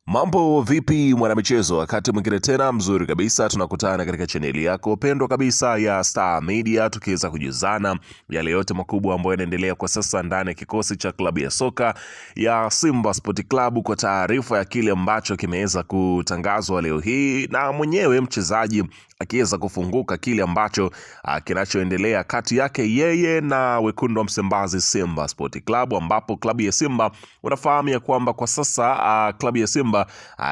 Mambo vipi mwanamichezo, wakati mwingine tena mzuri kabisa tunakutana katika chaneli yako pendwa kabisa ya Star Media, tukiweza kujuzana yale yote makubwa ambayo yanaendelea kwa sasa ndani ya kikosi cha klabu ya soka ya Simba Sport Club, kwa taarifa ya kile ambacho kimeweza kutangazwa leo hii na mwenyewe mchezaji akiweza kufunguka kile ambacho kinachoendelea kati yake yeye na wekundu wa Msimbazi Simba Sport Club, ambapo klabu ya Simba unafahamu ya kwamba kwa sasa klabu ya Simba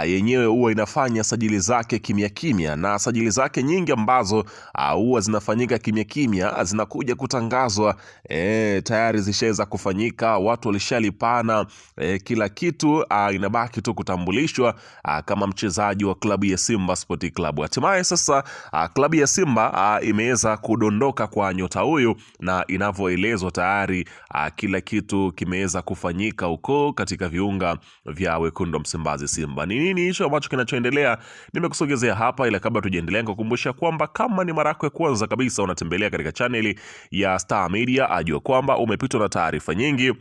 yenyewe huwa inafanya sajili zake kimya kimya, na sajili zake nyingi ambazo huwa zinafanyika kimya kimya zinakuja kutangazwa tayari zishaweza kufanyika, watu walishalipana kila kitu, inabaki tu kutambulishwa kama mchezaji wa klabu ya Simba Sport Club. Hatimaye sasa klabu ya Simba imeweza kudondoka kwa nyota huyu, na inavyoelezwa tayari kila kitu kimeweza kufanyika huko katika viunga vya wekundu Msimbazi Simba. Ni nini hicho ambacho kinachoendelea? Nimekusogezea hapa, ila kabla tujaendelea nikukumbusha kwamba kama ni mara yako ya kwanza kabisa unatembelea katika chaneli ya Star Media, ajua kwamba umepitwa na taarifa nyingi.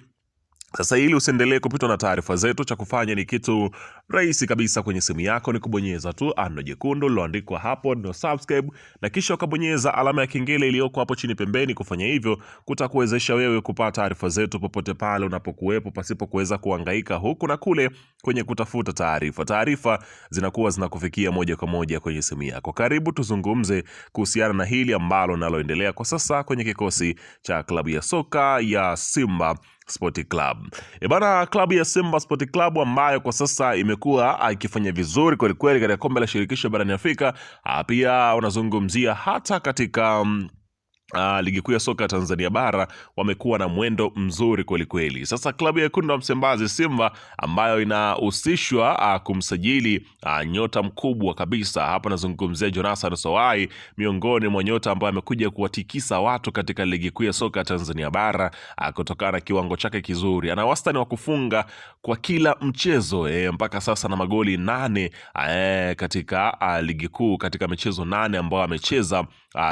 Sasa ili usiendelee kupitwa na taarifa zetu, cha kufanya ni kitu rahisi kabisa. Kwenye simu yako ni kubonyeza tu ano jekundu liloandikwa hapo no subscribe, na kisha ukabonyeza alama ya kengele iliyoko hapo chini pembeni. Kufanya hivyo kutakuwezesha wewe kupata taarifa zetu popote pale unapokuwepo, pasipo kuweza kuhangaika huku na kule kwenye kutafuta taarifa. Taarifa zinakuwa zinakufikia moja kwa moja kwenye simu yako. Karibu tuzungumze kuhusiana na hili ambalo naloendelea kwa sasa kwenye kikosi cha klabu ya soka ya Simba Sport Club. Bana, klabu ya Simba Sport Club ambayo kwa sasa imekuwa ikifanya vizuri kweli kweli katika kombe la shirikisho barani Afrika, pia unazungumzia hata katika ligi kuu ya soka Tanzania bara wamekuwa na mwendo mzuri kweli kweli. Sasa klabu ya wekundu wa Msimbazi Simba ambayo inahusishwa kumsajili nyota mkubwa kabisa, hapa nazungumzia Jonathan Soai, miongoni mwa nyota ambaye amekuja kuwatikisa watu katika ligi kuu ya soka Tanzania bara kutokana na kiwango chake kizuri. Ana wastani wa kufunga kwa kila mchezo mpaka sasa na magoli 8 katika ligi kuu, katika michezo 8 ambayo amecheza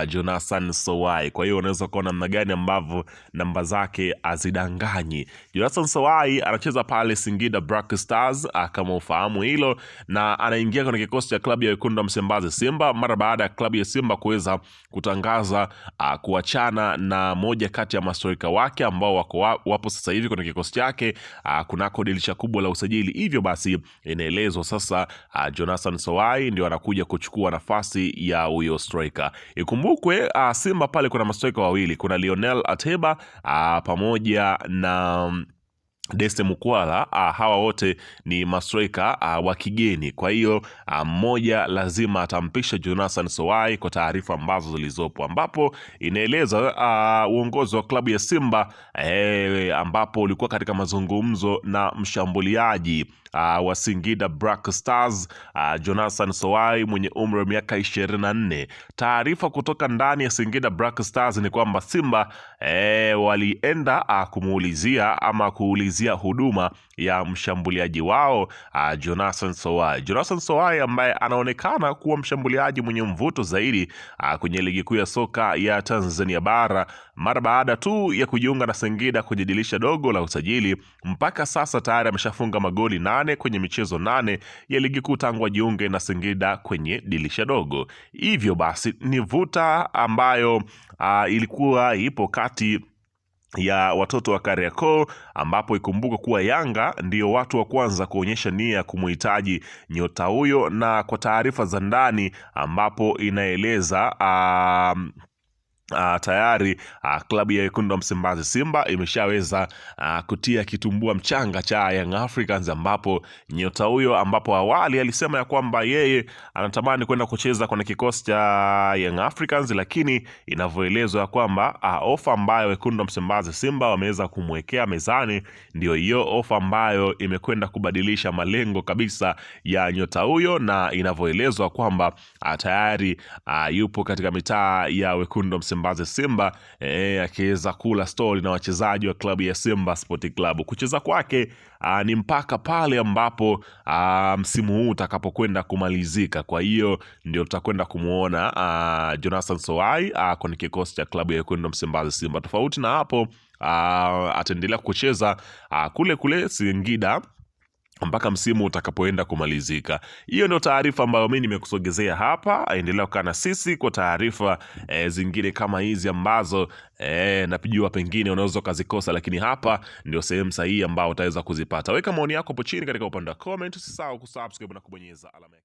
Jonathan Soai. Kwa hiyo unaweza kuona namna gani ambavyo namba zake azidanganyi. Jonathan Soai anacheza pale Singida Black Stars kama ufahamu hilo, na anaingia kwenye kikosi cha klabu ya wekundu wa Msimbazi Simba mara baada ya klabu ya Simba kuweza kutangaza kuachana na moja kati ya mastrika wake ambao wapo sasa hivi kwenye kikosi chake kunako dirisha kubwa la usajili. Hivyo basi inaelezwa sasa Jonathan Soai ndio anakuja kuchukua nafasi ya huyo striker. Ikumbukwe Simba pale kuna mastrika wawili, kuna Lionel Ateba pamoja na Dese Mukwala. Hawa wote ni mastrika wa kigeni, kwa hiyo mmoja lazima atampisha Jonathan Soai kwa taarifa ambazo zilizopo, ambapo inaeleza uongozi wa klabu ya Simba ambapo ulikuwa katika mazungumzo na mshambuliaji wa Singida Black Stars Jonathan Soai mwenye umri wa miaka 24. Taarifa kutoka ndani ya Singida Black Stars ni kwamba Simba walienda kumuulizia ama kuulizia huduma ya mshambuliaji wao Jonathan Soai. Jonathan Soai ambaye anaonekana kuwa mshambuliaji mwenye mvuto zaidi kwenye ligi kuu ya soka ya Tanzania bara, mara baada tu ya kujiunga na Singida kwenye dirisha dogo la usajili, mpaka sasa tayari ameshafunga magoli 8 kwenye michezo 8 ya ligi kuu tangu ajiunge na Singida kwenye dirisha dogo. Hivyo basi ni vuta ambayo ilikuwa ipo kati ya watoto wa Kariakoo, ambapo ikumbuka kuwa Yanga ndio watu wa kwanza kuonyesha nia ya kumuhitaji nyota huyo, na kwa taarifa za ndani ambapo inaeleza tayari klabu ya wekundu wa Msimbazi Simba imeshaweza kutia kitumbua mchanga cha Young Africans, ambapo nyota huyo ambapo awali alisema ya kwamba yeye anatamani kwenda kucheza kwenye kikosi cha Young Africans, lakini inavyoelezwa kwamba ofa ambayo wekundu wa Msimbazi Simba wameweza kumwekea mezani ndio hiyo ofa ambayo imekwenda kubadilisha malengo kabisa ya nyota huyo, na inavyoelezwa kwamba tayari yupo katika mitaa ya wekundu wa Msimbazi Simba akiweza kula story na wachezaji wa klabu ya Simba Sport Club. Kucheza kwake ni mpaka pale ambapo msimu huu utakapokwenda kumalizika. Kwa hiyo ndio tutakwenda kumuona Jonathan Soai kwenye kikosi cha klabu ya wekundu wa Msimbazi Simba. Tofauti na hapo ataendelea kucheza kule kule Singida mpaka msimu utakapoenda kumalizika. Hiyo ndio taarifa ambayo mimi nimekusogezea hapa. Endelea kukaa na sisi kwa taarifa zingine kama hizi ambazo napijua pengine unaweza kuzikosa, lakini hapa ndio sehemu sahihi ambayo utaweza kuzipata. Weka maoni yako hapo chini katika upande wa comment, usisahau kusubscribe na kubonyeza alama